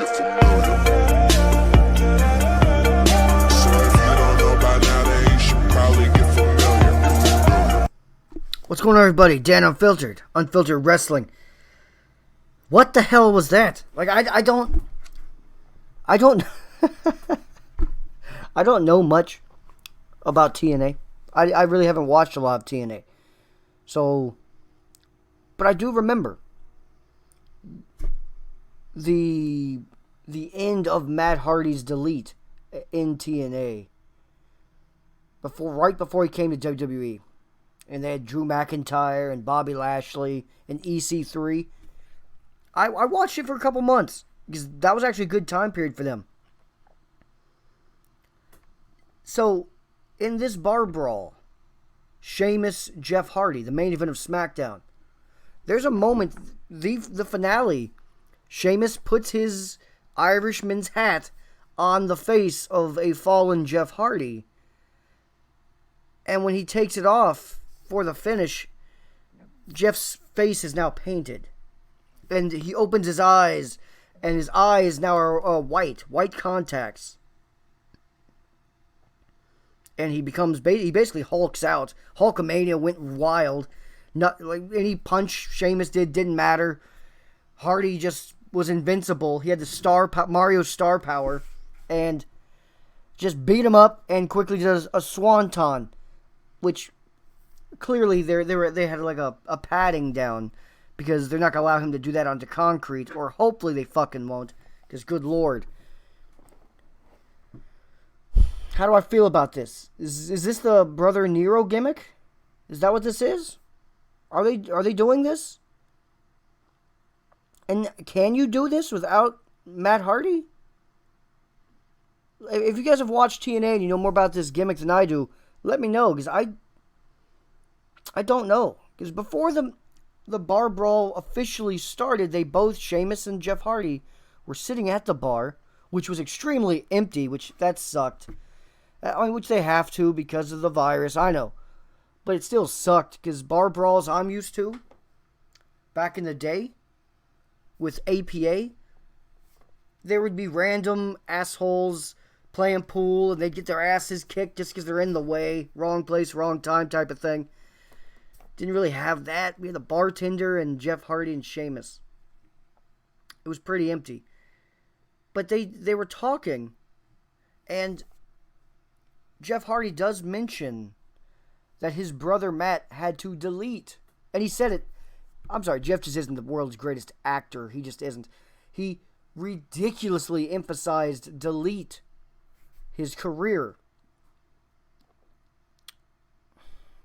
get familiar. So if you don't know by now, then you should probably get familiar. What's going on, everybody? Dan Unfiltered Wrestling. What the hell was that? Like, I don't I don't know much about TNA. I really haven't watched a lot of TNA. So, but I do remember the end of Matt Hardy's delete in TNA. Right before he came to WWE. And they had Drew McIntyre and Bobby Lashley and EC3. I watched it for a couple months because that was actually a good time period for them. So, in this bar brawl, Sheamus, Jeff Hardy, the main event of SmackDown, there's a moment, the finale, Sheamus puts his Irishman's hat on the face of a fallen Jeff Hardy. And when he takes it off for the finish, Jeff's face is now painted. And he opens his eyes, and his eyes now are white contacts. And he basically hulks out. Hulkamania went wild. Not like any punch Sheamus didn't matter. Hardy just was invincible. He had the Mario star power, and just beat him up and quickly does a swanton, which clearly they had like a padding down because they're not gonna allow him to do that onto concrete, or hopefully they fucking won't, because good lord. How do I feel about this? Is this the Brother Nero gimmick? Is that what this is? Are they doing this? And can you do this without Matt Hardy? If you guys have watched TNA and you know more about this gimmick than I do, let me know, because I don't know. Because before the bar brawl officially started, Sheamus and Jeff Hardy were sitting at the bar, which was extremely empty, which that sucked. Which they have to because of the virus, I know. But it still sucked, because bar brawls I'm used to, back in the day, with APA, there would be random assholes playing pool, and they'd get their asses kicked just because they're in the way, wrong place, wrong time type of thing. Didn't really have that. We had the bartender and Jeff Hardy and Sheamus. It was pretty empty. But they were talking, and Jeff Hardy does mention that his brother Matt had to delete. And he said it. I'm sorry, Jeff just isn't the world's greatest actor. He just isn't. He ridiculously emphasized delete his career.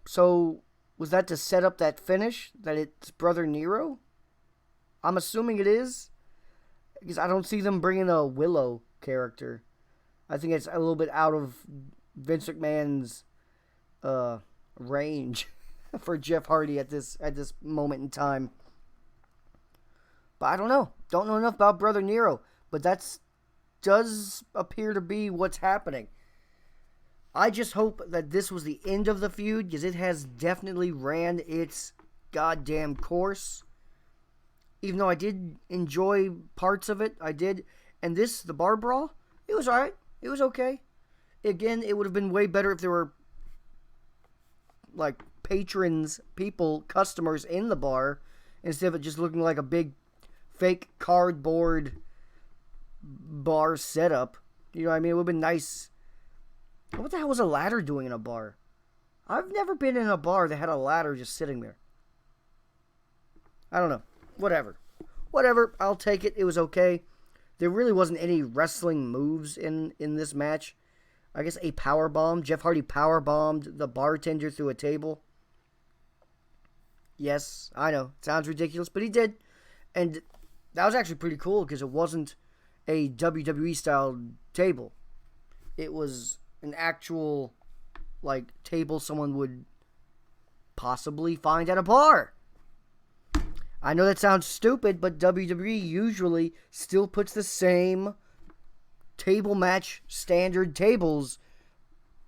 So, was that to set up that finish? That it's Brother Nero? I'm assuming it is. Because I don't see them bringing a Willow character. I think it's a little bit out of Vince McMahon's range for Jeff Hardy at this moment in time. But I don't know. Don't know enough about Brother Nero. But that does appear to be what's happening. I just hope that this was the end of the feud, because it has definitely ran its goddamn course. Even though I did enjoy parts of it, I did. And the bar brawl, it was alright. It was okay. Again, it would have been way better if there were, like, patrons, customers in the bar, instead of it just looking like a big fake cardboard bar setup. You know what I mean? It would have been nice. What the hell was a ladder doing in a bar? I've never been in a bar that had a ladder just sitting there. I don't know. Whatever. I'll take it. It was okay. There really wasn't any wrestling moves in this match. I guess a powerbomb. Jeff Hardy powerbombed the bartender through a table. Yes, I know. It sounds ridiculous, but he did. And that was actually pretty cool, because it wasn't a WWE-style table. It was an actual, like, table someone would possibly find at a bar. I know that sounds stupid, but WWE usually still puts the same table match standard tables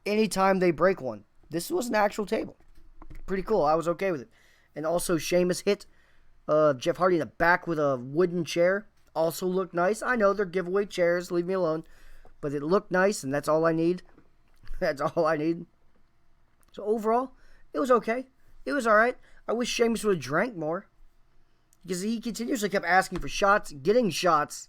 anytime they break one. This was an actual table. Pretty cool. I was okay with it. And also, Sheamus hit Jeff Hardy in the back with a wooden chair. also looked nice. I know they're giveaway chairs, leave me alone. But it looked nice, and that's all I need. That's all I need. So overall, it was okay. It was alright. I wish Sheamus would have drank more. Because he continuously kept asking for shots, getting shots,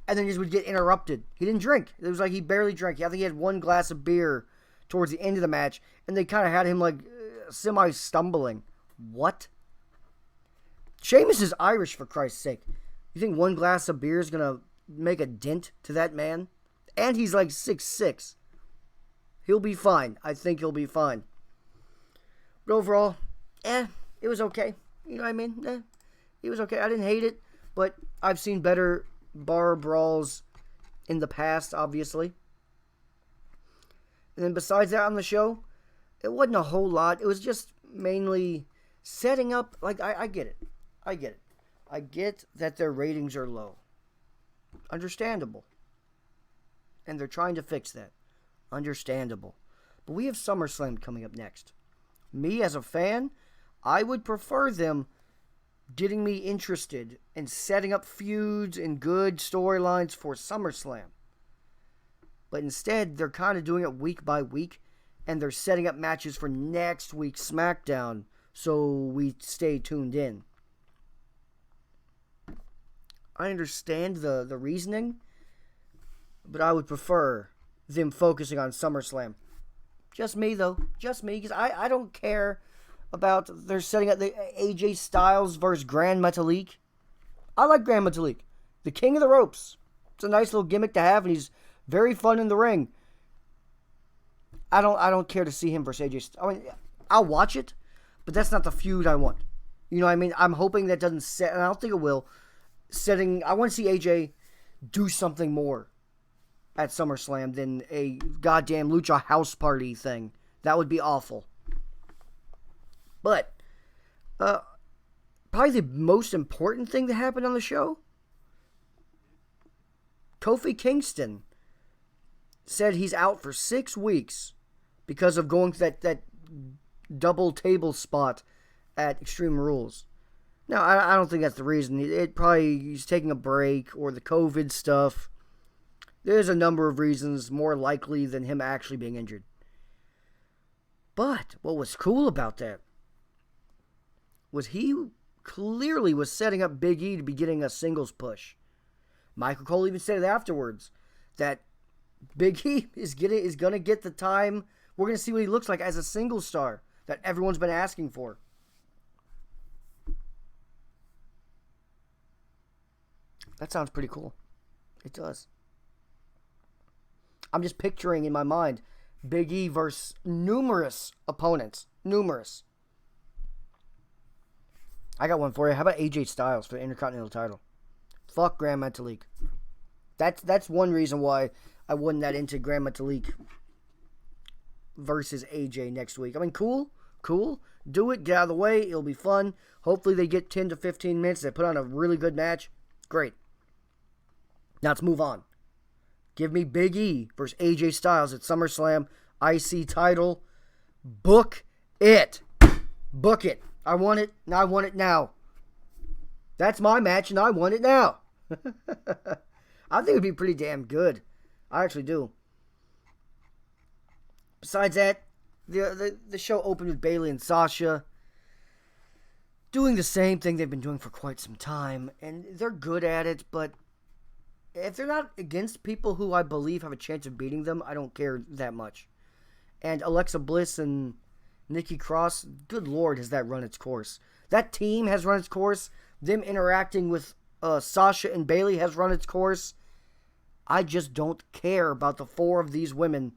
and then just would get interrupted. He didn't drink. It was like he barely drank. I think he had one glass of beer towards the end of the match, and they kind of had him like semi-stumbling. What? Sheamus is Irish, for Christ's sake. You think one glass of beer is going to make a dent to that man? And he's like 6'6". He'll be fine. I think he'll be fine. But overall, it was okay. You know what I mean? It was okay. I didn't hate it, but I've seen better bar brawls in the past, obviously. And then besides that on the show, it wasn't a whole lot. It was just mainly setting up. Like, I get it. I get it. I get that their ratings are low. Understandable. And they're trying to fix that. Understandable. But we have SummerSlam coming up next. Me, as a fan, I would prefer them getting me interested in setting up feuds and good storylines for SummerSlam. But instead, they're kind of doing it week by week, and they're setting up matches for next week's SmackDown, so we stay tuned in. I understand the reasoning, but I would prefer them focusing on SummerSlam. Just me, though. Just me, because I don't care about they're setting up the AJ Styles versus Grand Metalik. I like Grand Metalik. The king of the ropes. It's a nice little gimmick to have, and he's very fun in the ring. I don't care to see him versus AJ Styles. I mean, I'll watch it, but that's not the feud I want. You know what I mean? I'm hoping that doesn't set, and I don't think it will. I want to see AJ do something more at SummerSlam than a goddamn Lucha House Party thing. That would be awful. But, probably the most important thing that happened on the show, Kofi Kingston said he's out for 6 weeks because of going to that double table spot at Extreme Rules. Now, I don't think that's the reason. It probably he's taking a break or the COVID stuff. There's a number of reasons more likely than him actually being injured. But what was cool about that was he clearly was setting up Big E to be getting a singles push. Michael Cole even said it afterwards that Big E is going to get the time. We're going to see what he looks like as a singles star that everyone's been asking for. That sounds pretty cool. It does. I'm just picturing in my mind Big E versus numerous opponents. Numerous. I got one for you. How about AJ Styles for the Intercontinental title? Fuck Grand Metalik. That's one reason why I wasn't that into Grand Metalik versus AJ next week. I mean, cool. Do it. Get out of the way. It'll be fun. Hopefully they get 10 to 15 minutes. They put on a really good match. Great. Now let's move on. Give me Big E versus AJ Styles at SummerSlam IC title. Book it. Book it. I want it, and I want it now. That's my match, and I want it now. I think it would be pretty damn good. I actually do. Besides that, the show opened with Bayley and Sasha doing the same thing they've been doing for quite some time, and they're good at it, but if they're not against people who I believe have a chance of beating them, I don't care that much. And Alexa Bliss and Nikki Cross, good Lord, has that run its course. That team has run its course. Them interacting with Sasha and Bayley has run its course. I just don't care about the four of these women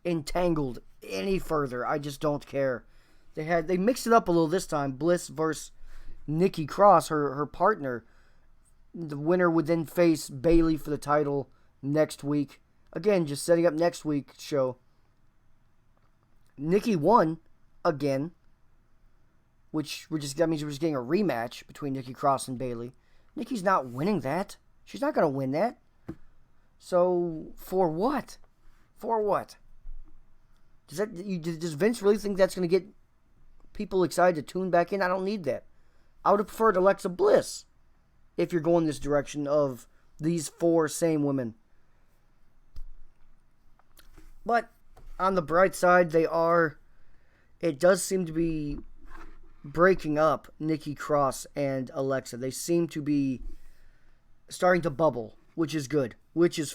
entangled any further. I just don't care. They mixed it up a little this time. Bliss versus Nikki Cross, her partner. The winner would then face Bayley for the title next week. Again, just setting up next week's show. Nikki won again, that means we're just getting a rematch between Nikki Cross and Bayley. Nikki's not winning that. She's not going to win that. So, for what? For what? Does Vince really think that's going to get people excited to tune back in? I don't need that. I would have preferred Alexa Bliss if you're going this direction of these 4 same women. But on the bright side, it does seem to be breaking up Nikki Cross and Alexa. They seem to be starting to bubble, which is good, which is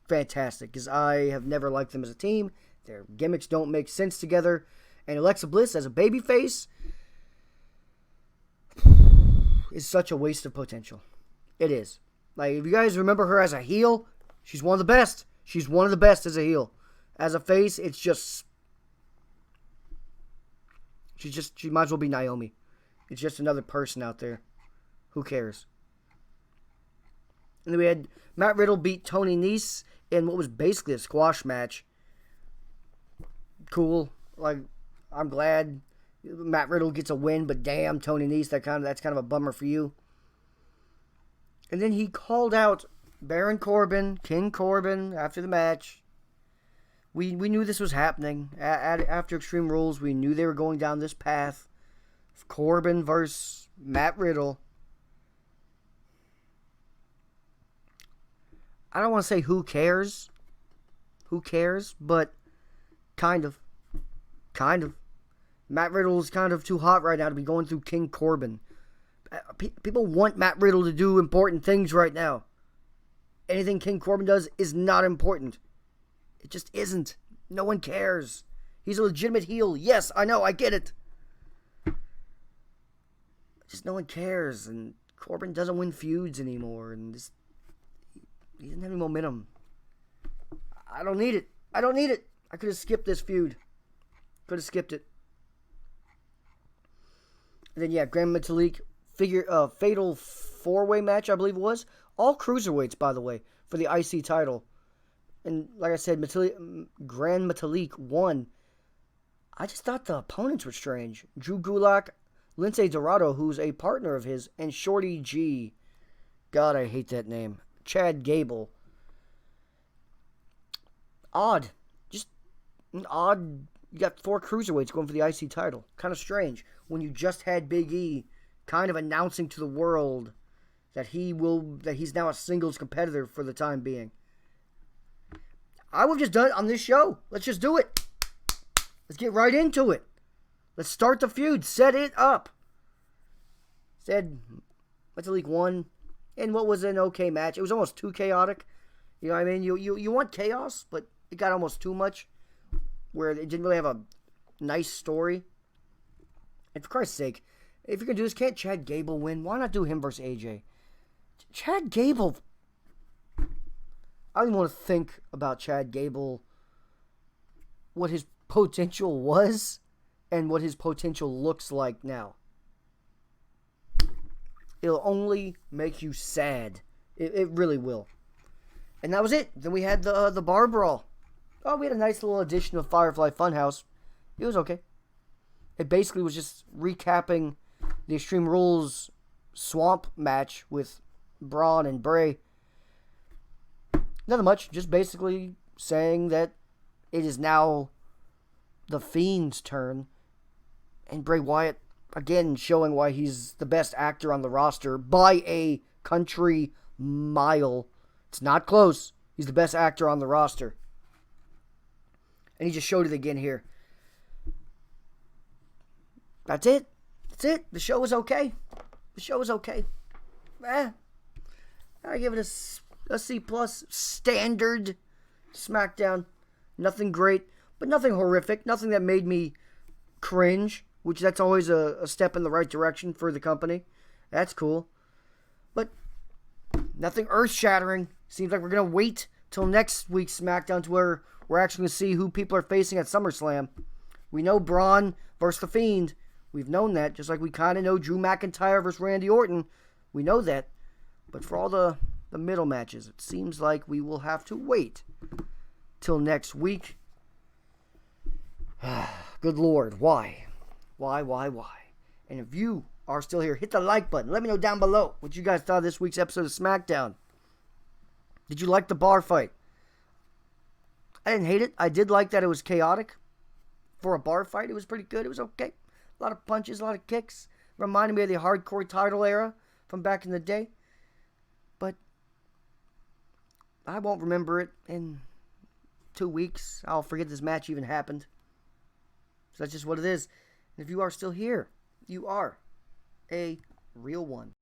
fantastic, because I have never liked them as a team. Their gimmicks don't make sense together. And Alexa Bliss as a babyface is such a waste of potential. It is. Like, if you guys remember her as a heel, she's one of the best. She's one of the best as a heel. As a face, it's just... She might as well be Naomi. It's just another person out there. Who cares? And then we had Matt Riddle beat Tony Nese in what was basically a squash match. Cool. Like, I'm glad Matt Riddle gets a win, but damn, Tony Nese, that's kind of a bummer for you. And then he called out Baron Corbin, King Corbin, after the match. We knew this was happening. After Extreme Rules, we knew they were going down this path. Corbin versus Matt Riddle. I don't want to say who cares. Who cares? But kind of. Kind of. Matt Riddle is kind of too hot right now to be going through King Corbin. People want Matt Riddle to do important things right now. Anything King Corbin does is not important. It just isn't. No one cares. He's a legitimate heel. Yes, I know. I get it. Just no one cares. And Corbin doesn't win feuds anymore. And just, he doesn't have any momentum. I don't need it. I don't need it. I could have skipped this feud. Could have skipped it. And then, yeah, Grand Metalik fatal 4-way match, I believe it was. All cruiserweights, by the way, for the IC title. And like I said, Grand Metalik won. I just thought the opponents were strange. Drew Gulak, Lince Dorado, who's a partner of his, and Shorty G. God, I hate that name. Chad Gable. Odd. Just odd. You got 4 cruiserweights going for the IC title. Kind of strange when you just had Big E kind of announcing to the world that he's now a singles competitor for the time being. I would have just done it on this show. Let's just do it. Let's get right into it. Let's start the feud. Set it up. Said Metalik won in what was an okay match. It was almost too chaotic. You know what I mean? You want chaos, but it got almost too much, where it didn't really have a nice story. And for Christ's sake, if you're going to do this, can't Chad Gable win? Why not do him versus AJ? Chad Gable... I don't even want to think about Chad Gable, what his potential was, and what his potential looks like now. It'll only make you sad. It really will. And that was it. Then we had the bar brawl. Oh, we had a nice little edition of Firefly Funhouse. It was okay. It basically was just recapping the Extreme Rules swamp match with Braun and Bray. Nothing much, just basically saying that it is now the Fiend's turn. And Bray Wyatt, again, showing why he's the best actor on the roster by a country mile. It's not close. He's the best actor on the roster. And he just showed it again here. That's it. That's it. The show was okay. The show was okay. I give it a C+, standard SmackDown. Nothing great, but nothing horrific. Nothing that made me cringe, which that's always a step in the right direction for the company. That's cool. But nothing earth-shattering. Seems like we're going to wait till next week's SmackDown to where we're actually going to see who people are facing at SummerSlam. We know Braun versus The Fiend. We've known that, just like we kind of know Drew McIntyre versus Randy Orton. We know that. But for all the middle matches, it seems like we will have to wait till next week. Good Lord, why? Why? And if you are still here, hit the like button. Let me know down below what you guys thought of this week's episode of SmackDown. Did you like the bar fight? I didn't hate it. I did like that it was chaotic. For a bar fight, it was pretty good. It was okay. A lot of punches, a lot of kicks. Reminded me of the hardcore title era. from back in the day. But I won't remember it in 2 weeks. I'll forget this match even happened. So that's just what it is. And if you are still here, you are a real one.